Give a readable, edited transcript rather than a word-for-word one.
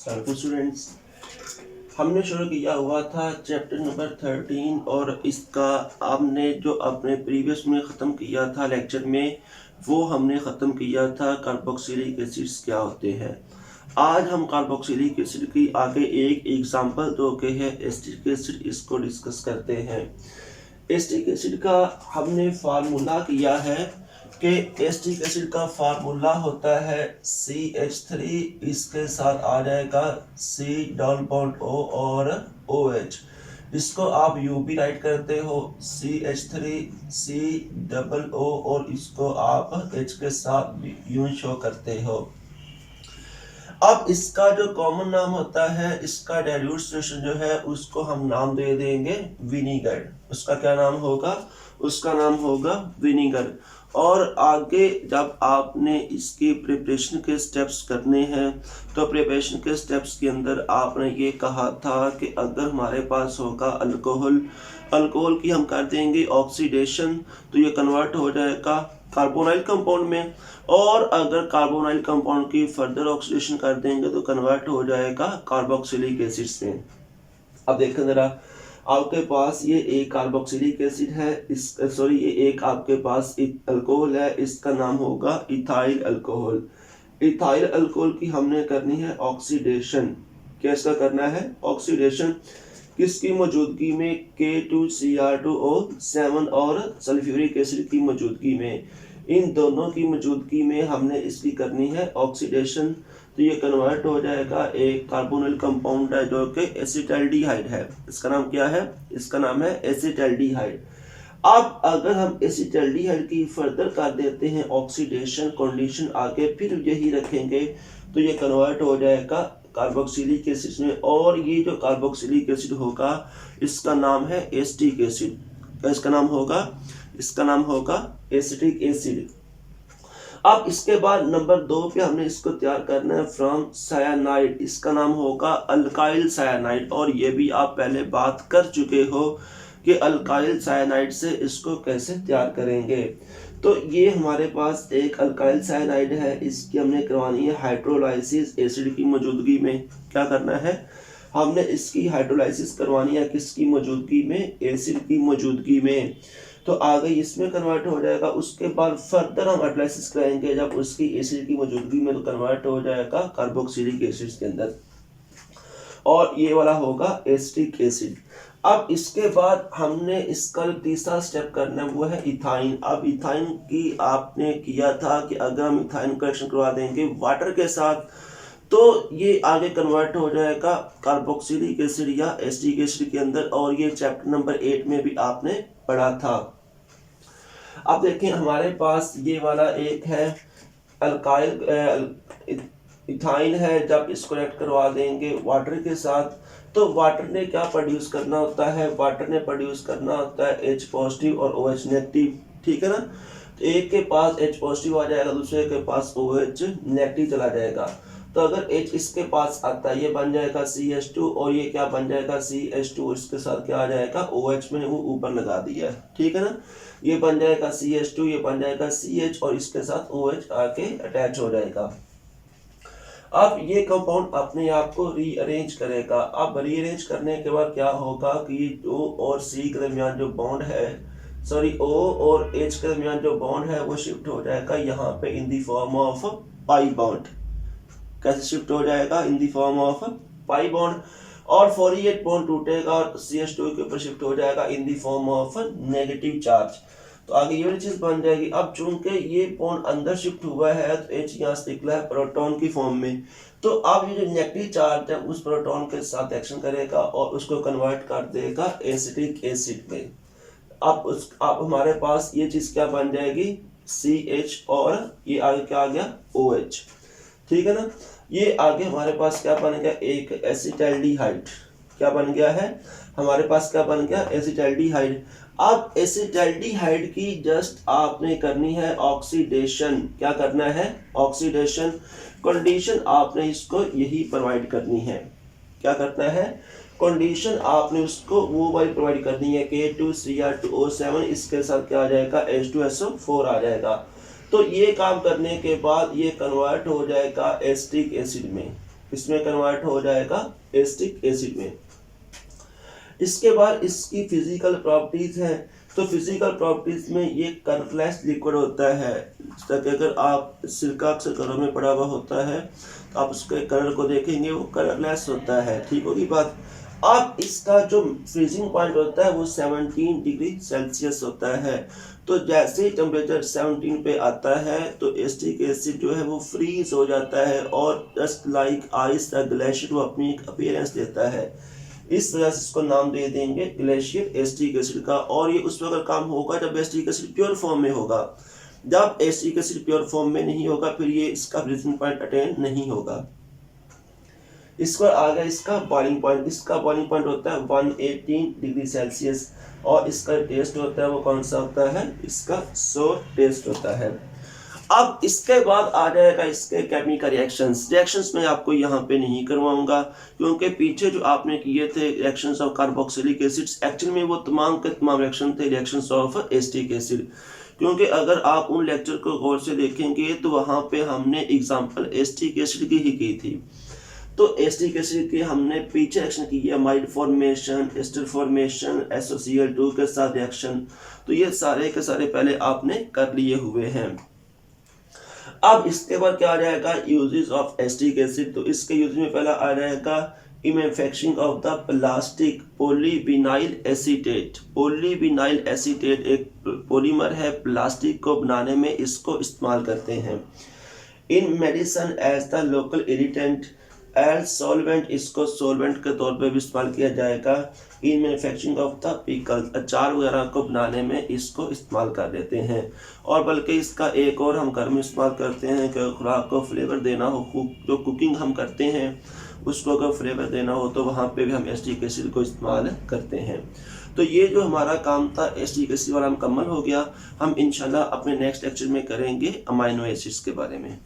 Students, हमने शुरू किया हुआ था चैप्टर नंबर 13 और इसका आपने जो अपने प्रीवियस में ख़त्म किया था लेक्चर में, वो हमने ख़त्म किया था कार्बोक्सिलिक एसिड्स क्या होते हैं। आज हम कार्बोक्सिलिक एसिड की आगे एक एग्जांपल दो के है एसिटिक एसिड, इसको डिस्कस करते हैं। एसिटिक एसिड का हमने फार्मूला किया है कि एसिटिक एसिड का फार्मूला होता है CH3, इसके साथ आ जाएगा C डबल बॉन्ड O और OH। इसको आप U भी राइट करते हो, CH3 C डबल O और इसको आप H के साथ भी यूं शो करते हो। अब इसका जो कॉमन नाम होता है, इसका डाइल्यूट सॉल्यूशन जो है उसको हम नाम दे देंगे विनीगर। उसका क्या नाम होगा? उसका नाम होगा विनीगर। और आगे जब आपने इसकी प्रिपरेशन के स्टेप्स करने हैं तो प्रिपरेशन के स्टेप्स के अंदर आपने ये कहा था कि अगर हमारे पास होगा अल्कोहल की हम कर देंगे ऑक्सीडेशन तो ये कन्वर्ट हो जाएगा कार्बोनाइल कंपाउंड में, और अगर कार्बोनाइल कंपाउंड की फर्दर ऑक्सीडेशन कर देंगे तो कन्वर्ट हो जाएगा कार्बोक्सिलिक एसिड में। अब देखें जरा, आपके पास ये एक कार्बोक्सिलिक एसिड है, ये एक आपके पास अल्कोहल है, इसका नाम होगा इथाइल अल्कोहल। इथाइल अल्कोहल की हमने करनी है ऑक्सीडेशन। कैसा करना है? ऑक्सीडेशन किसकी मौजूदगी में? K2Cr2O7 और सल्फ्यूरिक एसिड की मौजूदगी में। इन दोनों की मौजूदगी में हमने इसकी करनी है ऑक्सीडेशन, तो ये कन्वर्ट हो जाएगा एक कार्बोनिल कंपाउंड है जो कि एसिटाल्डिहाइड है। इसका नाम क्या है? इसका नाम है एसिटाल्डिहाइड। अब अगर हम एसिटाल्डिहाइड की फर्दर कर देते हैं ऑक्सीडेशन कंडीशन आगे, फिर यही रखेंगे तो ये कन्वर्ट हो जाएगा कार्बोक्सिलिक एसिड में, और ये जो कार्बोक्सिलिक एसिड होगा इसका नाम है एसिटिक एसिड। इसका नाम होगा एसिटिक एसिड। अब इसके बाद नंबर 2 पे हमने इसको तैयार करना है फ्रॉम सायानाइड। इसका नाम होगा अल्काइल सायानाइड, और ये भी आप पहले बात कर चुके हो कि अल्काइल सायानाइड से इसको कैसे तैयार करेंगे। तो ये हमारे पास एक अल्काइल सायानाइड है, इसकी हमने करवानी है हाइड्रोलाइसिस एसिड की मौजूदगी में। क्या करना है? हमने इसकी हाइड्रोलाइसिस करवानी है किसकी मौजूदगी में? एसिड की मौजूदगी में। तो आगे इसमें कन्वर्ट हो जाएगा, उसके बाद फर्दर हम हाइड्रोलाइसिस करेंगे जब उसकी एसिड की मौजूदगी में, तो कन्वर्ट हो जाएगा कार्बोक्सिलिक एसिड के अंदर, और ये वाला होगा एसिटिक एसिड। अब इसके बाद हमने इसका जो तीसरा स्टेप करना है वो है इथाइन। अब इथाइन की आपने किया था कि अगर हम इथाइन को रिएक्शन करवा देंगे वाटर के साथ तो ये आगे कन्वर्ट हो जाएगा कार्बोक्सिलिक एसिड या एसिटिक एसिड के अंदर, और ये चैप्टर नंबर 8 में भी आपने पढ़ा था। अब देखें हमारे पास ये वाला एक है अल्काइल इथाइन है। जब इसको रिएक्ट करवा देंगे वाटर के साथ तो वाटर ने क्या प्रोड्यूस करना होता है? वाटर ने प्रोड्यूस करना होता है H पॉजिटिव और OH नेगेटिव, ठीक है ना। तो एक के पास H पॉजिटिव आ जाएगा, दूसरे के पास OH नेगेटिव चला जाएगा। तो अगर H इसके पास आता है ये बन जाएगा CH2, और ये क्या बन जाएगा CH2, इसके साथ क्या आ जाएगा OH, मैंने वो ऊपर लगा दिया है, ठीक है ना। ये बन जाएगा CH2, ये बन जाएगा CH, और इसके साथ OH आके अटैच हो जाएगा। अब ये कंपाउंड अपने आप को रीअरेंज करेगा। अब रीअरेंज करने के बाद क्या होगा कि O और C के दरमियान जो बॉन्ड है, O और H के दरमियान जो बॉन्ड है वो शिफ्ट हो जाएगा यहाँ पे in the form of pi bond. कैसे शिफ्ट हो जाएगा? In the form of pi bond, और 48 बॉन्ड टूटेगा और CH2 के ऊपर शिफ्ट हो जाएगा in the form of negative charge. तो आगे ये वाली चीज बन जाएगी। अब चूंकि ये बॉन्ड अंदर शिफ्ट हुआ है तो H यहाँ से निकला है प्रोटॉन की फॉर्म में, तो अब ये जो नेगेटिव चार्ज है उस प्रोटॉन के साथ एक्शन करेगा और उसको कन्वर्ट कर देगा एसिटिक एसिड में। अब हमारे पास ये चीज क्या बन जाएगी? CH, और ये आगे क्या आ गया? OH, ठीक है ना। ये आगे हमारे पास क्या बन गया? एक एसिटाल्डिहाइड। क्या बन गया है? हमारे पास क्या बन गया? एसिटाल्डिहाइड। अब एसिटाल्डिहाइड की जस्ट आपने करनी है ऑक्सीडेशन। क्या करना है? ऑक्सीडेशन कंडीशन आपने इसको यही प्रोवाइड करनी है। क्या करना है? कंडीशन आपने उसको वो वाली प्रोवाइड करनी है K2Cr2O7, इसके साथ क्या आ जाएगा? H2SO4 आ जाएगा। तो ये काम करने के बाद ये कन्वर्ट हो जाएगा एसिटिक एसिड में। इसमें कन्वर्ट हो जाएगा एसिटिक एसिड में। इसके बाद इसकी फिजिकल प्रॉपर्टीज हैं। तो फिजिकल प्रॉपर्टीज में ये कलरलेस लिक्विड होता है। जैसा कि अगर आप सिरका अक्सर घरों में पड़ा हुआ होता है तो आप उसके कलर को देखेंगे, वो कलरलेस होता है। ठीक होगी बात। अब इसका जो फ्रीजिंग पॉइंट होता है वो 17 डिग्री सेल्सियस होता है। तो जैसे ही टेम्परेचर 17 पे आता है तो एसिटिक एसिड जो है वो फ्रीज हो जाता है और just like ice the glacier वो अपनी एक अपीयरेंस देता है। इस वजह से इसको नाम दे देंगे ग्लेशियर एसिटिक एसिड का। और ये उस वक्त काम होगा जब एसिटिक एसिड प्योर फॉर्म में होगा। जब एसिटिक एसिड प्योर फॉर्म में नहीं होगा फिर ये इसका फ्रीजिंग पॉइंट अटेन नहीं होगा। इसको आगे इसका बॉइलिंग पॉइंट, इसका बॉइलिंग पॉइंट होता है 118 डिग्री सेल्सियस और इसका टेस्ट होता है वो कौन सा होता है, इसका सोर टेस्ट होता है। अब इसके बाद आ जाएगा इसके केमिकल रिएक्शंस मैं आपको यहाँ पे नहीं करवाऊंगा क्योंकि पीछे जो आपने किए थे reactions of carboxylic acids actually में वो तमाम के तमाम रिएक्शन थे रिएक्शंस ऑफ एसिटिक एसिड। क्योंकि अगर आप उन लेक्चर को गौर से देखेंगे तो वहाँ पे हमने एग्जाम्पल एसिटिक एसिड की ही की थी। तो एसिटिक एसिड के हमने पीछे रिएक्शन की है amide formation, ester formation, SOCl2 के साथ रिएक्शन। तो ये सारे के सारे पहले आपने कर लिए हुए हैं। अब इसके बाद क्या आ जाएगा यूजेस ऑफ एसिटिक एसिड। तो इसके यूज में पहला आ जाएगा manufacturing of the plastic polyvinyl acetate. Polyvinyl acetate एक पॉलीमर है, प्लास्टिक को बनाने में इसको इस्तेमाल करते हैं। In medicine as the local irritant as solvent, इसको सॉल्वेंट के तौर पे भी इस्तेमाल किया जाएगा। In manufacturing of the pickle, अचार वगैरह को बनाने में इसको इस्तेमाल कर देते हैं। और बल्कि इसका एक और हम घर में इस्तेमाल करते हैं कि खुराक को फ्लेवर देना हो, जो कुकिंग हम करते हैं उसको अगर फ्लेवर देना हो तो वहाँ पे भी हम एसिटिक एसिड को इस्तेमाल करते हैं। तो ये जो हमारा काम था एसिटिक एसिड वाला मुकम्मल हो गया। हम इंशाल्लाह अपने नेक्स्ट लेक्चर में करेंगे अमाइनो एसिड्स के बारे में।